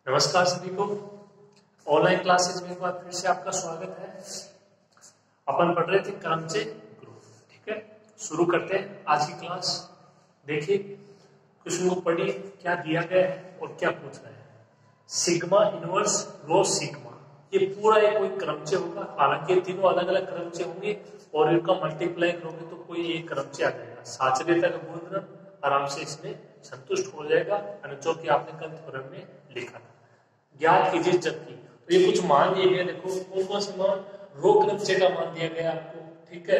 नमस्कार सभी को। ऑनलाइन क्लासेज में एक बार फिर से आपका स्वागत है। अपन पढ़ रहे थे क्रमचे ग्रुप। ठीक है, शुरू करते हैं आज की क्लास। देखिए क्वेश्चन को पढ़िए, क्या दिया गया है और क्या पूछ रहा है। सिग्मा इनवर्स रो सिग्मा, ये पूरा एक कोई क्रमचे होगा। हालांकि ये तीनों अलग अलग क्रमचे होंगे और इनका मल्टीप्लाई करोगे तो कोई एक क्रमचे आ जाएगा। साचर्यता का गुणधर्म आराम से इसमें संतुष्ट हो जाएगा, जो कि आपने कल थ्योरम में लिखा था। ज्ञात कीजिए जबकि, तो ये कुछ मान दिए गए। देखो कौन कौन से मान, रो क्रमचे का मान दिया गया आपको। ठीक है,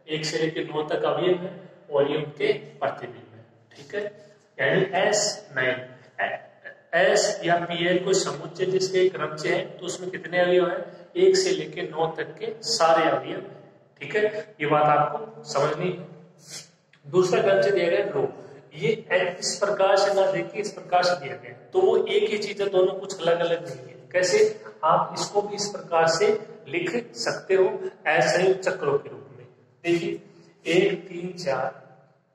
1 से लेकर 9 तक अवयव है और ये उनके प्रतिबिंब है। ठीक है, यानी S या PL कोई समुच्चय जिसके क्रमचे है तो उसमें कितने अवयव है, 1 से लेकर 9 तक के सारे अवयव है। ठीक है, ये बात आपको समझनी है। दूसरा क्रमचे दिया गया रो, ये इस प्रकार से ना देखिए, इस प्रकार से दिया गया तो वो एक ही चीज है, दोनों कुछ अलग अलग नहीं है। कैसे, आप इसको भी इस प्रकार से लिख सकते हो असंयुक्त चक्रों के रूप में। देखिए 1 3 4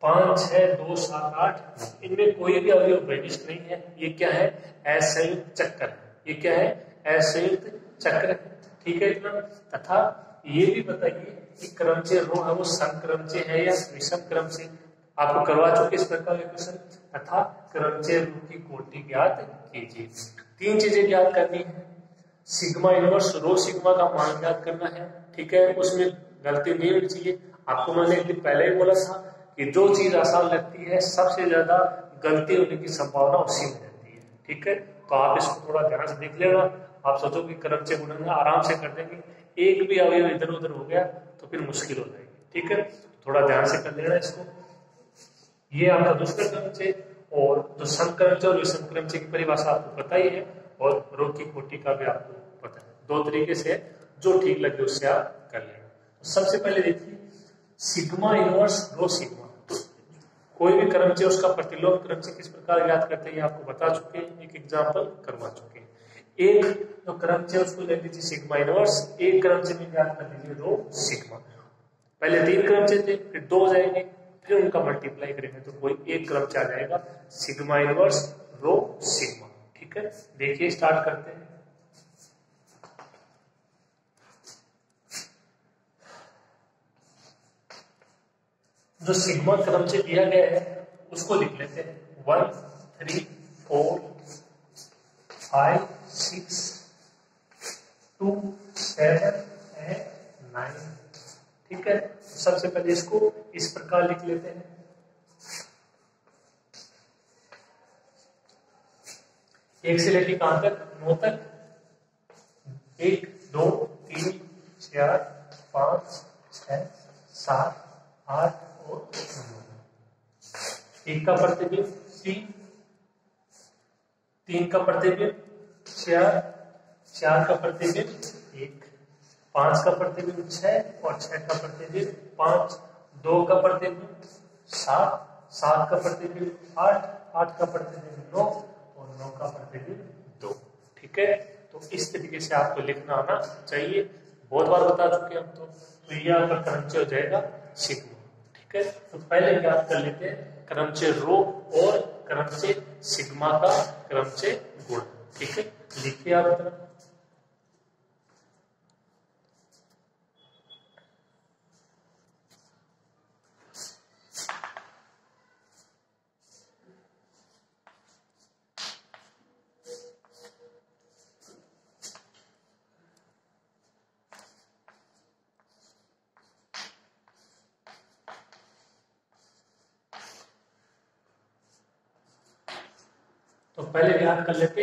5 6 2 7 8, इनमें कोई भी अवयव विशिष्ट नहीं है। ये क्या है, असंयुक्त चक्र है। ये क्या है, असंयुक्त चक्र है। ठीक है इतना। तथा ये भी बताइए कि क्रमचे रो है वो संक्रमचे है या विषम क्रम से। आपको करवा चुके इस प्रकार के क्वेश्चन। तथा क्रमचे रो की कोटि ज्ञात कीजिए। 3 चीजें ज्ञात करनी है। सिग्मा इनवर्स रो सिग्मा का मान ज्ञात करना है। ठीक है, उसमें गलती नहीं होनी चाहिए। आपको मैंने एक दिन पहले ही बोला था कि जो चीज आसान लगती है सबसे ज्यादा गलती होने की संभावना उसी में रहती है। ठीक है, तो आप इसको थोड़ा ध्यान से देख लेना। आप सोचो कि क्रमचे गुणन आराम से कर देंगे, एक भी अवयव इधर उधर हो गया तो फिर मुश्किल हो जाएगी। ठीक है, थोड़ा ध्यान से कर लेना इसको। ये आपका दूसरा क्रमचे, और जो संक्रमचे और विषम क्रमचे की परिभाषा आपको पता ही है, और रो की कोटि का भी आपको पता है। 2 तरीके से जो ठीक लगे उससे आप कर लेना। तो सबसे पहले देखिए सिग्मा इनवर्स रो सिग्मा, तो कोई भी क्रमचे उसका प्रतिलोम क्रमचे किस प्रकार ज्ञात करते हैं आपको बता चुके हैं, एक एग्जाम्पल करवा चुके हैं। एक जो क्रमचे उसको ले लीजिए सिग्मा इनवर्स, एक क्रमचे में ज्ञात कर लीजिए रो सिग्मा। पहले 3 क्रमचे थे, फिर 2 हो जाएंगे, फिर उनका मल्टीप्लाई करेंगे तो कोई एक क्रमचे आ जाएगा, सिग्मा इनवर्स रो सिग्मा। ठीक है, देखिए स्टार्ट करते हैं। जो सिग्मा क्रमचे दिया गया है उसको लिख लेते हैं। 1 3 4 5 6 2 7 8 9। ठीक है, सबसे पहले इसको इस प्रकार लिख लेते हैं। एक से लेकर कहां तक, 9 तक। 1 2 3 4 5 6 7 8 और 9। 1 का प्रतिबिंब 3, 3 का प्रतिबिंब 4, 4 का प्रतिबिंब 1, 5 का प्रतिबिंब 6 और 6 का प्रतिबिंब 5, 2 का प्रतिबिंब 7, 7 का प्रतिबिंब 8, 8 का प्रतिबिंब 9 और 9 का प्रतिबिंब 2। ठीक है, तो इस तरीके से आपको लिखना आना चाहिए। बहुत बार बता चुके हम तो ये आपका क्रमचे हो जाएगा सिग्मा। ठीक है, तो पहले ज्ञात कर लेते हैं क्रमचे रो और क्रमचे सिग्मा का क्रमचे गुण। ठीक है, लिखिए आप तरफ। तो पहले ज्ञात कर लेते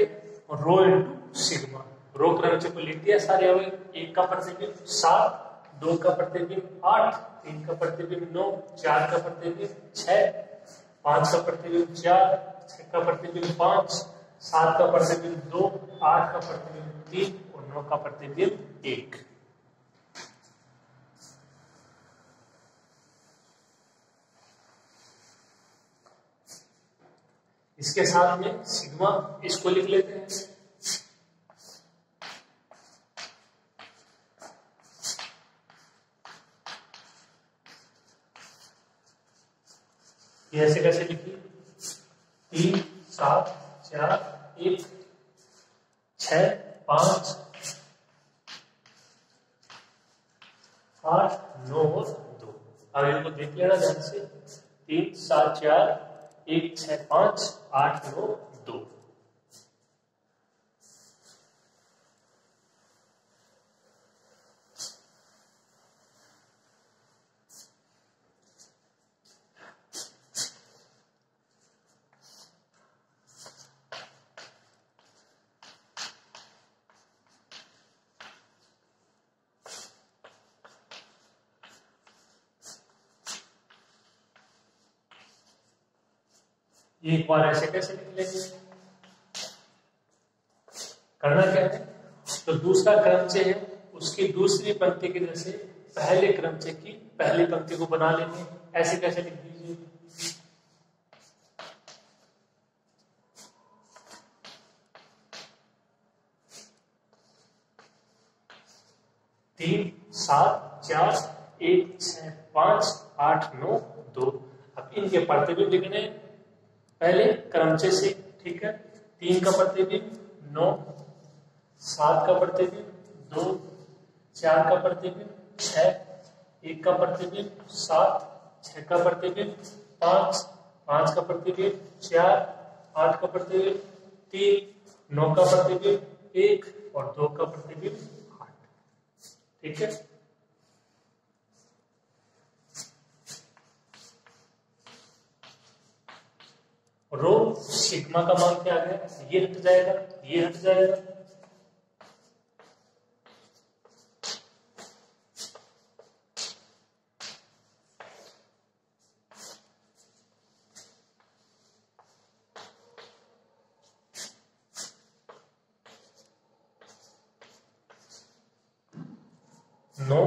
रो इंटू सिग्मा। रो क्रमचे को लिख दिया सारे अवयव। 1 का प्रतिबिंब 7, 2 का प्रतिबिंब 8, 3 का प्रतिबिंब 9, 4 का प्रतिबिंब 6, 5 का प्रतिबिंब 4, 6 का प्रतिबिंब 5, 7 का प्रतिबिंब 2, 8 का प्रतिबिंब 3 और 9 का प्रतिबिंब 1। इसके साथ में सिग्मा इसको लिख लेते हैं। ये ऐसे कैसे लिखिए, 3 7 4 1 6 5 8 9 और 2। अब इनको देख लेना ध्यान से, 3 7 4 1 6 5 8 9 2। एक बार ऐसे कैसे लिख लेंगे, करना क्या है, तो दूसरा क्रमचय है उसकी दूसरी पंक्ति की तरह से पहले क्रमचय की पहली पंक्ति को बना लेंगे। ऐसे कैसे लिख दीजिए, 3 7 4 1 6 5 8 9 2। अब इनके प्रतिबिंब लिखने पहले क्रमचय से, ठीक है। 3 का प्रतिबिंब 9, 7 का प्रतिबिंब 2, 4 का प्रतिबिंब 6, 1 का प्रतिबिंब 7, 6 का प्रतिबिंब 5, 5 का प्रतिबिंब 4, 8 का प्रतिबिंब 3, 9 का प्रतिबिंब 1 और 2 का प्रतिबिंब 8, ठीक है। रो सिग्मा का मान क्या आ गया, ये हट जाएगा, ये हट जाएगा, नौ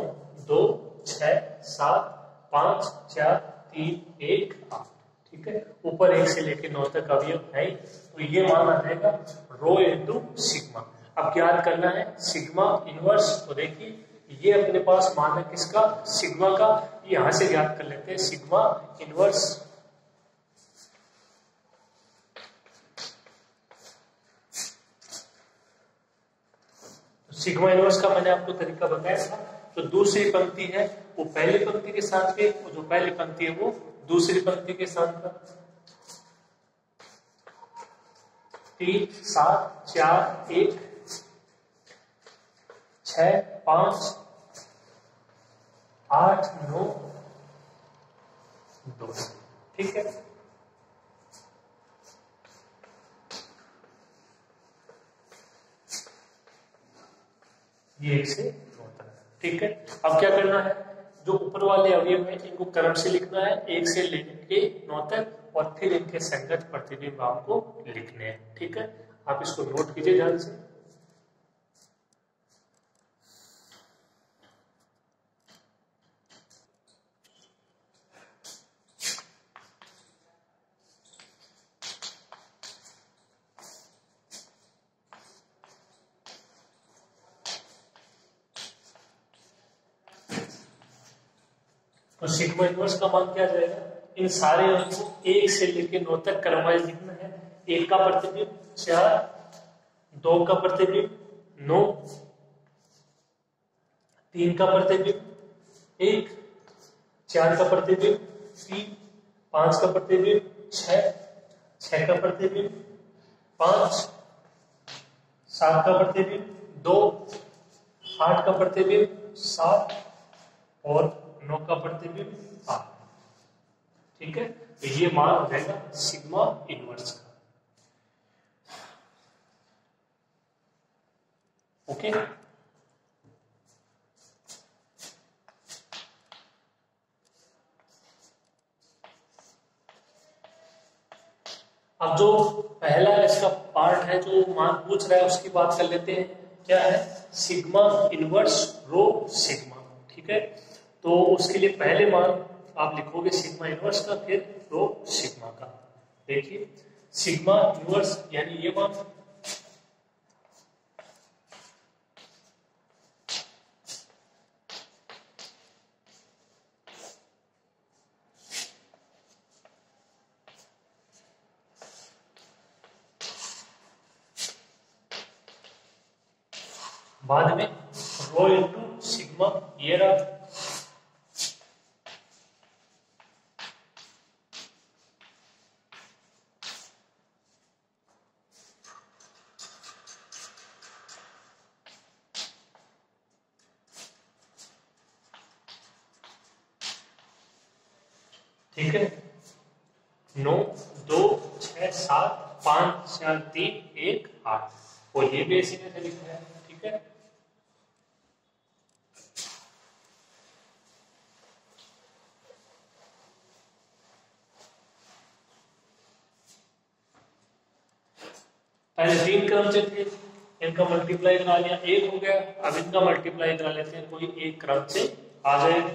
2 6 7 5 4 3 1 8, ठीक है। ऊपर 1 से लेके 9 तक अवयव है, तो ये मान आ जाएगा रो इंटू सिग्मा। अब याद करना है सिग्मा इनवर्स, तो देखिए ये अपने पास मान है किसका, सिग्मा का, यहां से याद कर लेते हैं सिग्मा इनवर्स। सिग्मा इनवर्स का मैंने आपको तरीका बताया था। तो दूसरी पंक्ति है वो पहली पंक्ति के साथ पे, और जो पहली पंक्ति है वो दूसरी पंक्ति के साथ का। 3 7 4 1 6 5 8 9 2, ठीक है। ये 1 से 9 तक, ठीक है। अब क्या करना है, जो ऊपर वाले अवयव है इनको क्रम से लिखना है 1 से लेके 9 तक, और फिर इनके संगत प्रतिबिंब आपको लिखने हैं, ठीक है। आप इसको नोट कीजिए ध्यान से। तो सिग्मा इनवर्स का मान क्या जाएगा, इन सारे अंक को 1 से लेके 9 तक क्रमवाइज लिखना है। 1 का प्रतिबिंब 4, 2 का प्रतिबिंब 9, 3 का प्रतिबिंब 1, 4 का प्रतिबिंब 3, 5 का प्रतिबिंब 6, 6 का प्रतिबिंब 5, 7 का प्रतिबिंब 2, 8 का प्रतिबिंब 7 और 9 का प्रतिबिंब 8, ठीक है। तो ये मान हो जाएगा सिग्मा इनवर्स का, ओके। अब जो पहला इसका पार्ट है जो मान पूछ रहा है उसकी बात कर लेते हैं। क्या है, सिग्मा इनवर्स रो सिग्मा, ठीक है। तो उसके लिए पहले मान आप लिखोगे सिग्मा इनवर्स का, फिर रो सिग्मा का। देखिए सिग्मा इनवर्स यानी ये मान, बाद में रो इंटू सिग्मा, ये रहा। ठीक है, 9 2 6 7 5 4 3 1 8, और ये भी इसी में से लिखना है। ठीक है, पहले 3 क्रमचय थे, इनका मल्टीप्लाई करा लिया, 1 हो गया। अब इनका मल्टीप्लाई करा लेते हैं, कोई एक क्रमचय आ जाएगा।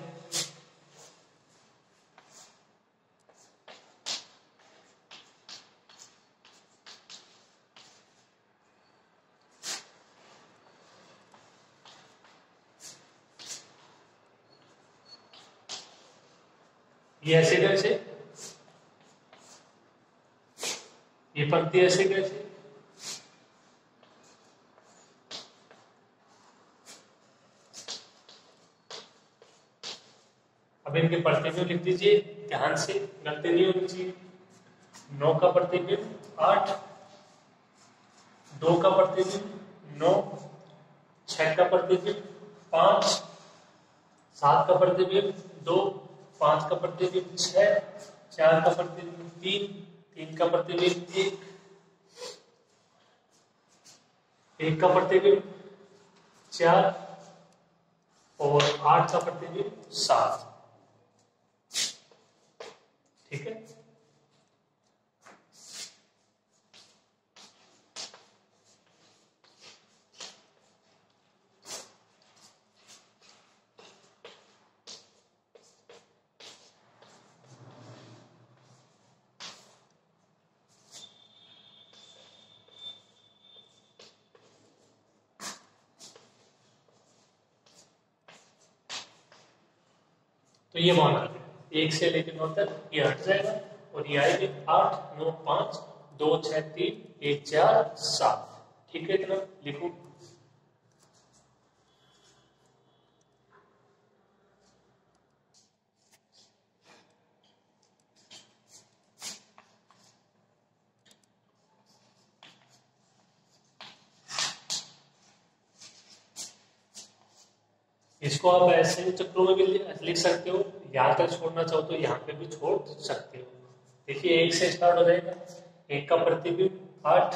ये ऐसे कैसे, ये पंक्ति ऐसे कैसे, अब इनके प्रतिबिंब लिख दीजिए ध्यान से, गलती नहीं होनी चाहिए। 9 का प्रतिबिंब 8, 2 का प्रतिबिंब 9, 6 का प्रतिबिंब 5, 7 का प्रतिबिंब 2, 5 का प्रतिबिंब 6, 4 का प्रतिबिंब 3, 3 का प्रतिबिंब 1, 1 का प्रतिबिंब 4 और 8 का प्रतिबिंब 7। ठीक है, तो ये मान आ गया 1 से लेकर 9 तक, ये हट जाएगा और ये आएगी 8 9 5 2 6 3 1 4 7। ठीक है, इतना लिखो। इसको आप ऐसे चक्रों में भी लिख सकते हो, यहां तक छोड़ना चाहो तो यहाँ पे भी छोड़ सकते हो। देखिए 1 से स्टार्ट हो जाएगा, 1 का प्रतिबिंब 8,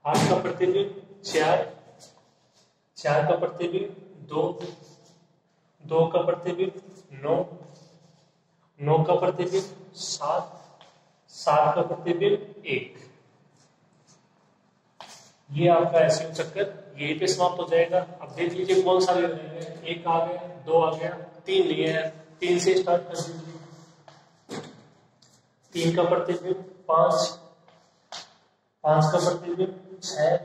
8 का प्रतिबिंब 4, 4 का प्रतिबिंब 2, 2 का प्रतिबिंब 9, 9 का प्रतिबिंब 7, 7 का प्रतिबिंब 1। ये आपका ऐसे चक्कर यही पे समाप्त हो जाएगा। अब देख लीजिए कौन सा ले रहे हैं, 1 आ गया, 2 आ गया, 3 लिए हैं, 3 से स्टार्ट कर दीजिए। 3 का प्रतिबिंब 5, 5 का प्रतिबिंब 6,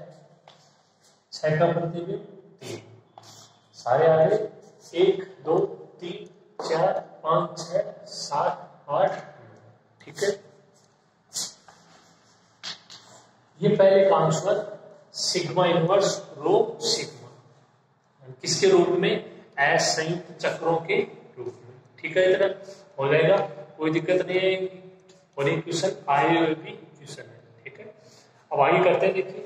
6 का प्रतिबिंब 3, सारे आ गए 1 2 3 4 5 6 7 8। ठीक है, ये पहले काम हुआ सिग्मा इनवर्स रो सिग्मा, किसके रूप में, एस संयुक्त चक्रों के रूप में। ठीक है, इतना हो जाएगा, कोई दिक्कत नहीं है, और एक क्वेश्चन आए हुए भी क्वेश्चन है। ठीक है, अब आगे करते हैं। देखिए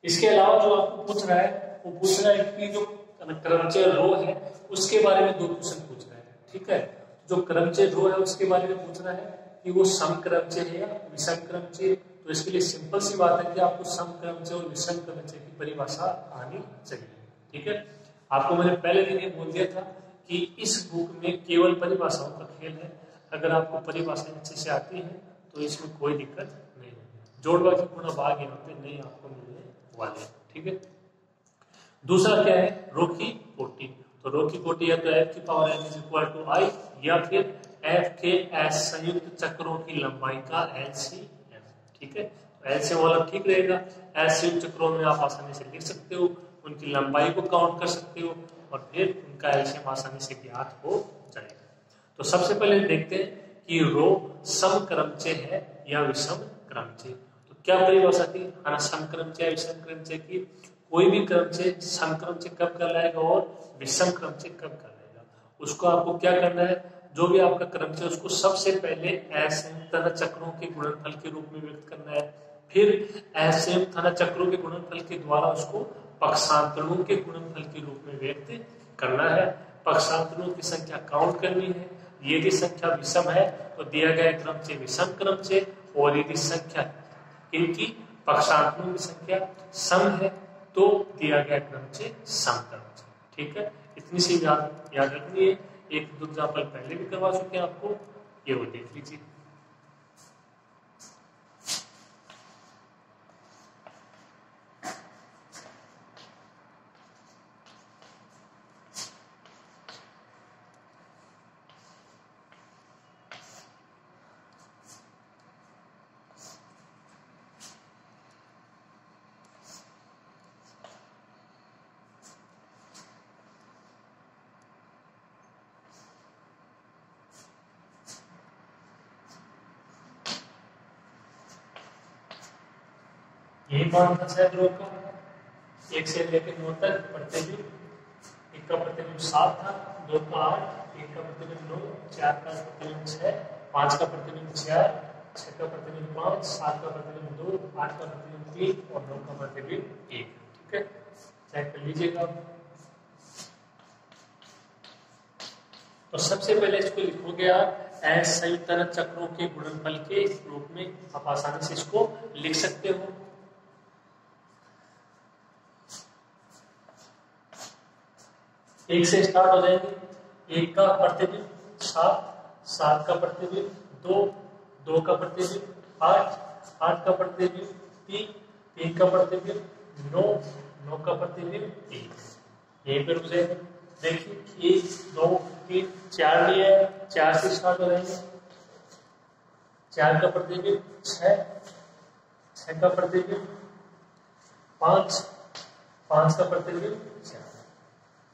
इसके अलावा जो आपको पूछ रहा है, वो पूछ रहा है कि जो क्रमचय रो है उसके बारे में 2 क्वेश्चन पूछ रहा है। ठीक है, जो क्रमचय रो है उसके बारे में पूछ रहा है कि वो समक्रमचय है या विषम क्रमचय। तो इसके लिए सिंपल सी बात है कि आपको समक्रमचय और विषम क्रमचय की परिभाषा आनी चाहिए। ठीक है, आपको मैंने पहले दिन ये बोल दिया था कि इस बुक में केवल परिभाषाओं का खेल है। अगर आपको परिभाषाएं अच्छे से आती है तो इसमें कोई दिक्कत नहीं है। जोड़वा की पूर्ण भाग यहाँ पे नहीं आपको मिलने वाले। ठीक है, दूसरा क्या है, रो की कोटि। तो रो की कोटि या तो एफ की power N is equal to I, या फिर एफ के एस संयुक्त चक्रों की लंबाई का एलसीएम। ठीक है, तो एलसीएम वाला ठीक रहेगा। एस संयुक्त चक्रों में आप आसानी से लिख सकते हो, उनकी लंबाई को काउंट कर सकते हो, और फिर उनका एलसीएम आसानी से ज्ञात हो जाएगा। तो सबसे पहले देखते हैं कि रो समक्रमचय है या विषम क्रमचय। तो क्या परिभाषा थी समक्रमचय विषम क्रमचय की? कोई भी क्रमचय समक्रमचय कब कहलाएगा और विषम क्रमचय कब कहलाएगा, उसको आपको क्या करना है, जो भी आपका क्रमचय उसको सबसे पहले असंयुक्त धन चक्रों के गुणनफल के रूप में व्यक्त करना है, फिर असंयुक्त धन चक्रों के गुणनफल के द्वारा उसको पक्षांतरणों के गुणनफल के रूप में व्यक्त करना है। पक्षांतरणों की संख्या काउंट करनी है। यदि संख्या विषम है तो दिया गया क्रमचय विषम क्रमचय, और यदि संख्या इनकी पक्षांतरणों की संख्या सम है तो दिया गया क्रमचय सम क्रमचय। ठीक है, इतनी सी याद रखनी है। एक दो एग्जाम्पल पहले भी करवा चुके हैं आपको, ये वो देख लीजिए। यही मान था शायद रो का 1 से लेकर 9 तक प्रतिबिंब, 1 का प्रतिबिंब 7 था, 2 का 8, 1 का प्रतिबिंब 9, 4 का प्रतिबिंब 6, 5 का प्रतिबिंब 4, 6 का प्रतिबिंब 5, 7 का प्रतिबिंब 2, 8 का प्रतिबिंब 3 और 9 का प्रतिबिंब 1। ठीक है, चेक कर लीजिएगा। तो सबसे पहले इसको लिखोगे आप असंयुक्त धन चक्रों के गुणनफल के रूप में, आप आसानी से इसको लिख सकते हो। एक से स्टार्ट हो जाएंगे। 1 का प्रतिबिंब 7, 7 का प्रतिबिंब 2, 2 का प्रतिबिंब 8, 8 का प्रतिबिंब 3, 3 का प्रतिबिंब 9, 9 का प्रतिबिंब 1। यहीं पर रुक जाएंगे। देखिए 1 2 3 4 लिया है, 4 से स्टार्ट हो जाएंगे। 4 का प्रतिबिंब 6, 6 का प्रतिबिंब 5, 5 का प्रतिबिंब 4।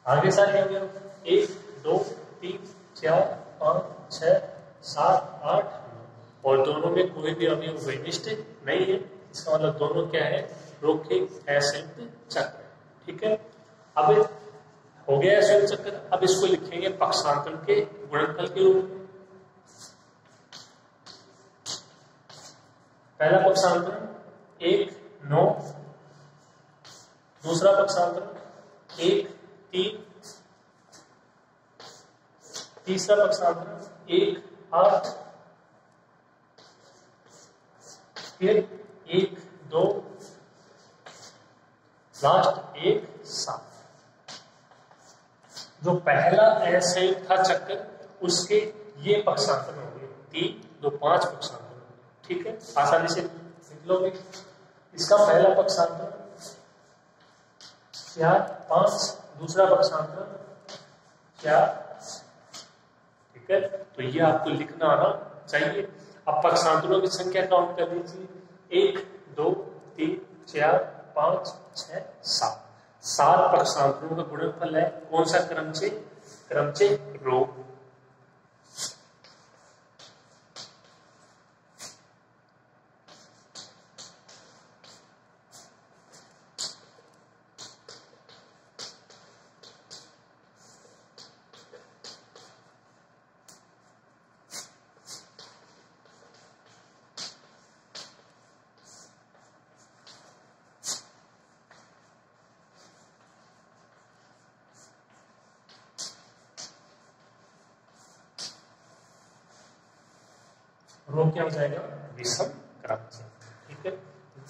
आगे सारे हो गया 1 2 3 4 5 6 7 8 9, और दोनों में कोई भी अवयव वैनिष्ठ नहीं है। इसका मतलब दोनों क्या है, रो के असंयुक्त चक्र। ठीक है, अब हो गया असंयुक्त चक्र। अब इसको लिखेंगे पक्षांतरण के गुणनफल के रूप में। पहला पक्षांतरण 1 9, दूसरा पक्षांतरण 1 3, तीसरा पक्षांतरण 1 8, फिर 1 2, लास्ट 1 7। जो पहला असंयुक्त था चक्र उसके ये पक्षांतर हो गए 3 2 5 पक्षांतर। ठीक है, आसानी से निकलोगे। इसका पहला पक्षांतर 4 5, दूसरा पक्षांतर 4। ठीक है, तो ये आपको लिखना आना चाहिए। अब पक्षांतरों की संख्या काउंट कर लीजिए 1 2 3 4 5 6 7। 7 पक्षांतरों का गुणनफल है कौन सा क्रमचय? क्रमचय रो। रो क्या हो जाएगा? विषम क्रमचय। ठीक है,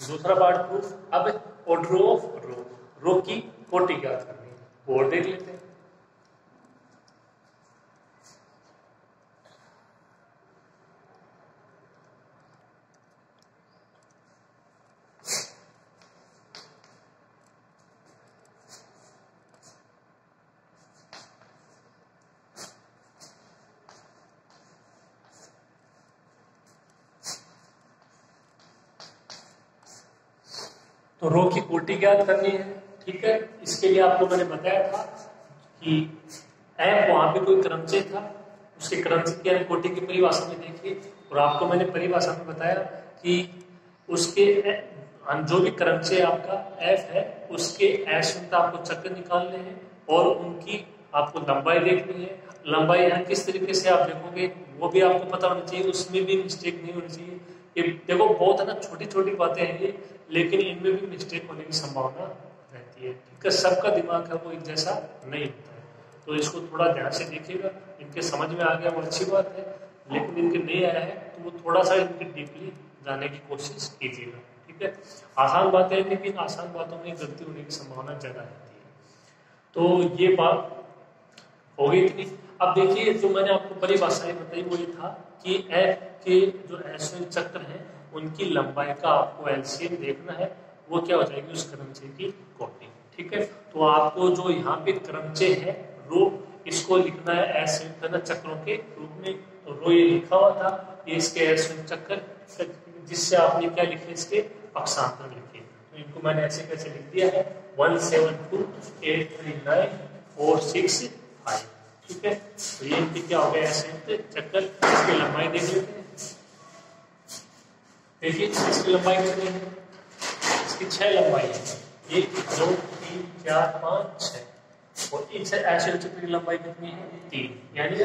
दूसरा पार्ट प्रूफ। अब ऑर्डर ऑफ रो, रो की कोटि ज्ञात करनी है, और देख लेते हैं। तो रो की कोटि ज्ञात करनी है। ठीक है, इसके लिए आपको मैंने बताया था कि एफ वहां पे कोई क्रमचय था, उसके क्रमचय की हम कोटि की परिभाषा में देखिए, और आपको मैंने परिभाषा में बताया कि उसके जो भी क्रमचय आपका एफ है उसके अश्वंत आपको चक्र निकालने हैं और उनकी आपको लंबाई देखनी है। लंबाई यहाँ किस तरीके से आप देखोगे वो भी आपको पता होना चाहिए, उसमें भी मिस्टेक नहीं होनी चाहिए। ये देखो बहुत है ना, छोटी छोटी बातें हैं ये, लेकिन इनमें भी मिस्टेक होने की संभावना रहती है। ठीक है, सबका दिमाग है वो एक जैसा नहीं होता है, तो इसको थोड़ा ध्यान से देखिएगा। इनके समझ में आ गया वो अच्छी बात है, लेकिन इनके नहीं आया है तो वो थोड़ा सा इनके डीपली जाने की कोशिश कीजिएगा। ठीक है, आसान बातें हैं लेकिन आसान बातों में गलती होने की संभावना ज्यादा रहती है। तो ये बात हो गई थी। अब देखिए जो मैंने आपको परिभाषाएं बताई वो ये था कि एफ के जो अश्विन चक्र हैं उनकी लंबाई का आपको एलसीएम देखना है, वो क्या हो जाएगी उस क्रमचय की कोटि। ठीक है, तो आपको जो यहाँ पे क्रमचय है रो, इसको लिखना है अश्विन चक्रों के रूप में। तो रो ये लिखा हुआ था, ये इसके अश्विन चक्र, जिससे आपने क्या लिखे इसके पक्षांतर लिखे। तो इनको मैंने ऐसे कैसे लिख दिया है 1 7 2 8 3 9 4 6 5। ठीक है, तो ये इनकी क्या हो गया अश्विन चक्र। इसकी लंबाई देख लेते हैं। देखिए इसकी लंबाई कितनी है, इसकी 6 लंबाई है, 1 2 3 4 5 6, और इस अश्विन चक्र की लंबाई कितनी है 3, यानी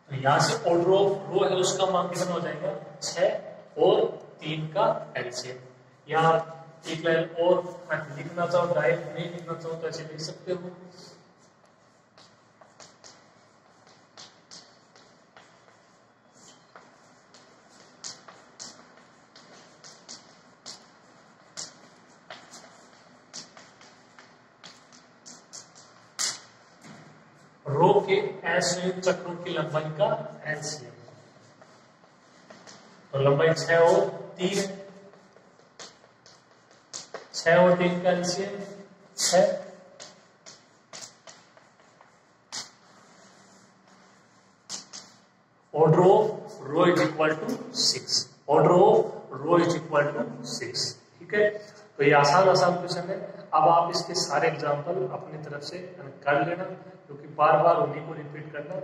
तो यहाँ से ऑर्डर ऑफ रो है उसका मान कितना हो जाएगा 6 और 3 का एलसीएम। यहाँ एक लाइन और लिखना चाहो, डायरेक्ट नहीं लिखना चाहो तो ऐसे लिख सकते हो। रो के अश्विन चक्रों की लंबाई का एलसीएम, तो लंबाई 6 और 3 है, 6 और 3 का LCM 6। Order of row is equal to 6, order of row is equal to 6। ठीक है, तो ये आसान क्वेश्चन है। अब आप इसके सारे एग्जाम्पल अपनी तरफ से कर लेना, क्योंकि बार बार उन्हीं को रिपीट करना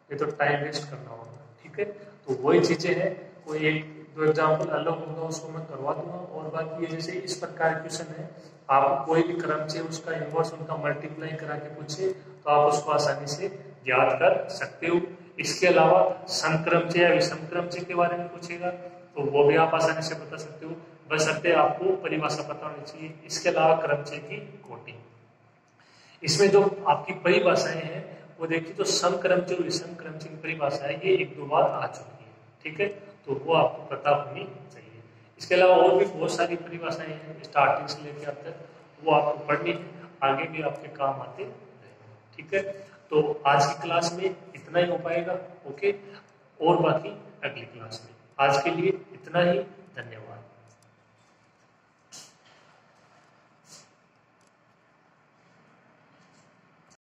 ये तो टाइम वेस्ट करना होगा। ठीक है, तो वही चीजें हैं, कोई एक दो एग्जाम्पल अलग होगा उसको मैं करवा दूंगा, और बाकी ये जैसे इस प्रकार क्वेश्चन है, आप कोई भी क्रमचय उसका इनवर्स उनका मल्टीप्लाई करा के पूछे तो आप उसको आसानी से ज्ञात कर सकते हो। इसके अलावा समक्रमचय या विषमक्रमचय के बारे में पूछेगा तो वो भी आप आसानी से बता सकते हो, बशर्ते आपको परिभाषा पता होनी चाहिए। इसके अलावा क्रमचय की कोटि, इसमें जो आपकी परिभाषाएं हैं वो देखिए, तो समक्रमचय और विषमक्रमचय की परिभाषा है ये 1-2 बार आ चुकी है। ठीक है, तो वो आपको पता होनी चाहिए। इसके अलावा और भी बहुत सारी परिभाषाएं हैं स्टार्टिंग से लेकर अब तक, वो आपको पढ़नी है, आगे भी आपके काम आते रहेंगे। ठीक है, तो आज की क्लास में इतना ही हो पाएगा। ओके, और बाकी अगली क्लास में। आज के लिए इतना ही, धन्यवाद।